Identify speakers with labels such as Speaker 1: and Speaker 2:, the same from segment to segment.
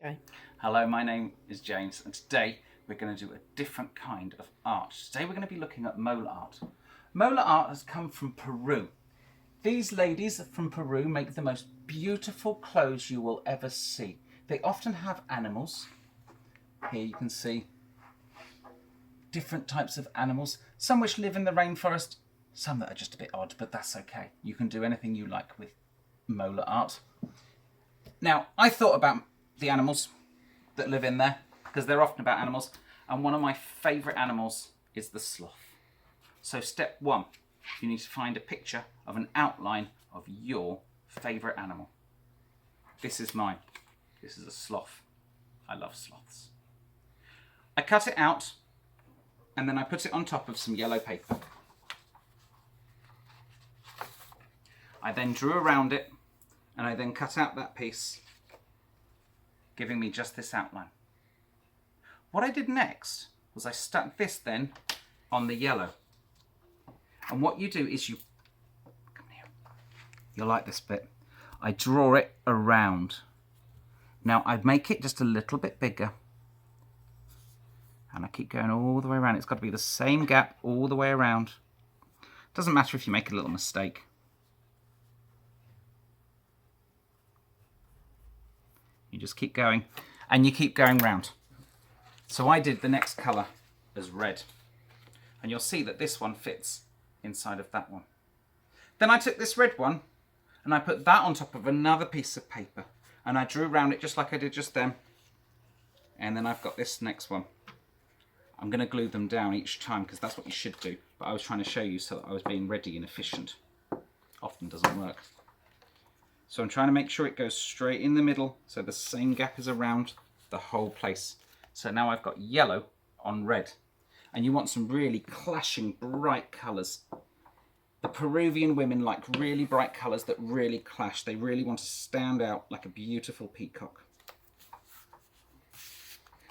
Speaker 1: Okay.
Speaker 2: Hello, my name is James, and today we're going to do a different kind of art. Today we're going to be looking at Mola art. Mola art has come from Peru. These ladies from Peru make the most beautiful clothes you will ever see. They often have animals. Here you can see different types of animals, some which live in the rainforest, some that are just a bit odd, but that's okay. You can do anything you like with Mola art. Now, I thought about the animals that live in there, because they're often about animals, and one of my favourite animals is the sloth. So step one, you need to find a picture of an outline of your favourite animal. This is mine. This is a sloth. I love sloths. I cut it out, and then I put it on top of some yellow paper. I then drew around it, and I then cut out that piece, giving me just this outline. What I did next was I stuck this then on the yellow. And what you do is come here, you'll like this bit, I draw it around. Now I make it just a little bit bigger, and I keep going all the way around. It's got to be the same gap all the way around. Doesn't matter if you make a little mistake. You just keep going, and you keep going round. So I did the next colour as red, and you'll see that this one fits inside of that one. Then I took this red one, and I put that on top of another piece of paper, and I drew around it just like I did just then. And then I've got this next one. I'm going to glue them down each time, because that's what you should do, but I was trying to show you so that I was being ready and efficient. Often doesn't work. So I'm trying to make sure it goes straight in the middle, so the same gap is around the whole place. So now I've got yellow on red. And you want some really clashing bright colours. The Peruvian women like really bright colours that really clash. They really want to stand out like a beautiful peacock.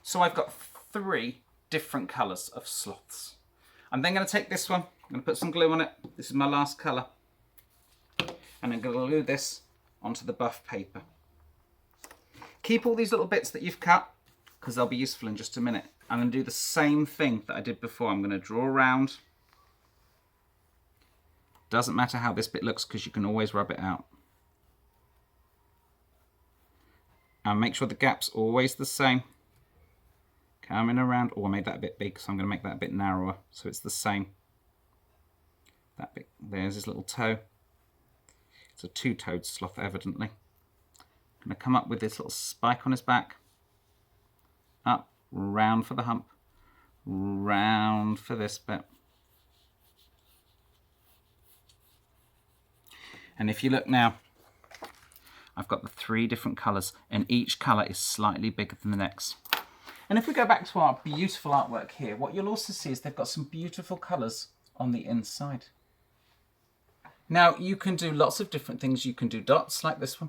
Speaker 2: So I've got 3 different colours of sloths. I'm then going to take this one, I'm going to put some glue on it. This is my last colour. And I'm going to glue this onto the buff paper. Keep all these little bits that you've cut, because they'll be useful in just a minute. I'm going to do the same thing that I did before. I'm going to draw around. Doesn't matter how this bit looks, because you can always rub it out. And make sure the gap's always the same. Coming around. Oh, I made that a bit big, so I'm going to make that a bit narrower, so it's the same. That bit, there's his little toe. It's a 2-toed sloth, evidently. I'm going to come up with this little spike on his back. Up, round for the hump, round for this bit. And if you look now, I've got the 3 different colours, and each colour is slightly bigger than the next. And if we go back to our beautiful artwork here, what you'll also see is they've got some beautiful colours on the inside. Now, you can do lots of different things. You can do dots like this one.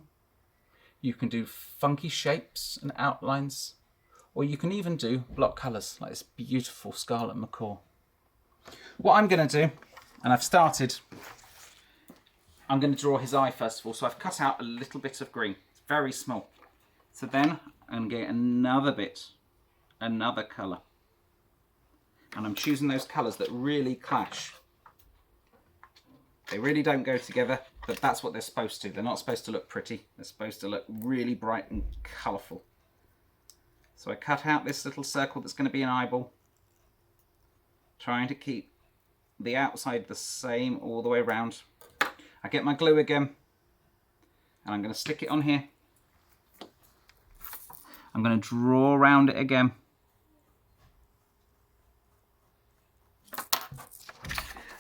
Speaker 2: You can do funky shapes and outlines. Or you can even do block colours like this beautiful scarlet macaw. What I'm going to do, and I've started, I'm going to draw his eye first of all. So I've cut out a little bit of green. It's very small. So then I'm going to get another bit, another colour. And I'm choosing those colours that really clash. They really don't go together, but that's what they're supposed to. They're not supposed to look pretty. They're supposed to look really bright and colourful. So I cut out this little circle that's going to be an eyeball, trying to keep the outside the same all the way around. I get my glue again, and I'm going to stick it on here. I'm going to draw around it again.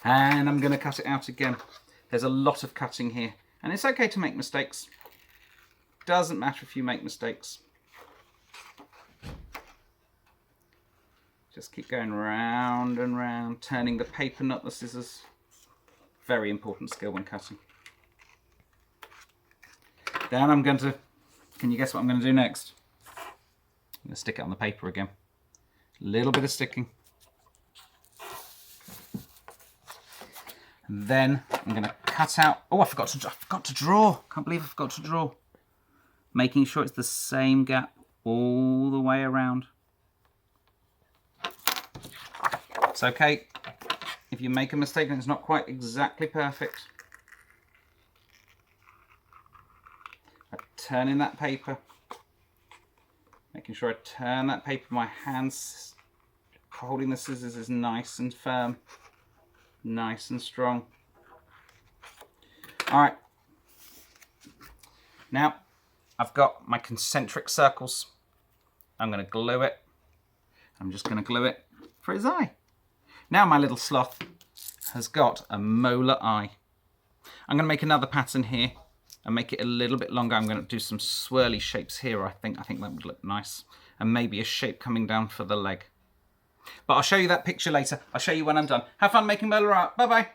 Speaker 2: And I'm going to cut it out again. There's a lot of cutting here. And it's okay to make mistakes. Doesn't matter if you make mistakes. Just keep going round and round, turning the paper, not the scissors. Very important skill when cutting. Then I'm going to, can you guess what I'm going to do next? I'm going to stick it on the paper again. A little bit of sticking. And then I'm going to cut out. Oh, I forgot to draw. Can't believe I forgot to draw. Making sure it's the same gap all the way around. It's okay if you make a mistake and it's not quite exactly perfect. I'm turning that paper, making sure I turn that paper. My hands holding the scissors is nice and firm, nice and strong. All right, now I've got my concentric circles. I'm going to glue it. I'm just going to glue it for his eye. Now my little sloth has got a molar eye. I'm going to make another pattern here and make it a little bit longer. I'm going to do some swirly shapes here, I think. I think that would look nice. And maybe a shape coming down for the leg. But I'll show you that picture later. I'll show you when I'm done. Have fun making molar art. Bye-bye.